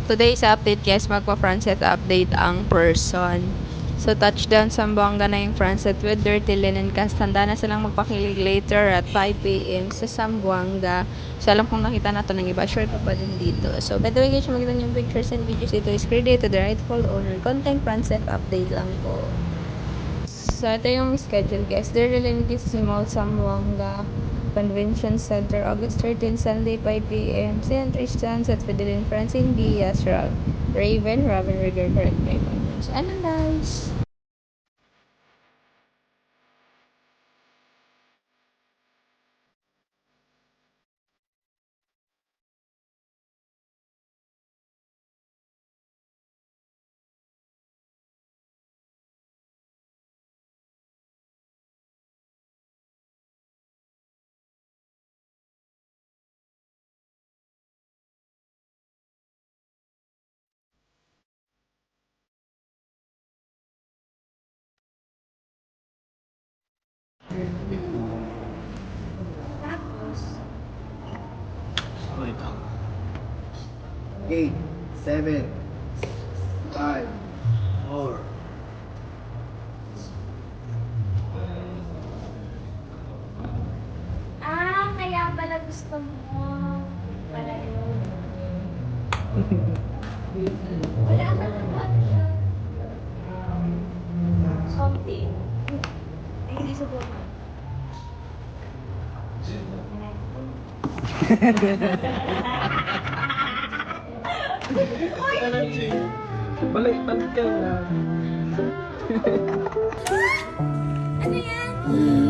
Today's update guys, magpa-Francet update ang person. So touchdown Zamboanga na yung Francet with Dirty Linen cast. Handa na silang magpakilig later at 5 p.m. sa Zamboanga. So alam kong nakita na to ng iba, sure pa pa din dito. So by the way guys, makita niyo yung pictures and videos, ito is credited to the rightful owner. Content Francet update lang po. So ito yung schedule guys. Dirty Linen Kiss Mall Zamboanga Convention Center, August 13, Sunday, 5 p.m. St. Tristan's at Fidelin Francine Diaz, Raven Rigger, correct me if I'm wrong. So, ano guys? Wait. 8, 7, 5, 4. Kaya pala gusto mo. Pala yun. Wala ka naman. Something. Ay, hindi sa buwan. Baliktad ka lang. Ano yan?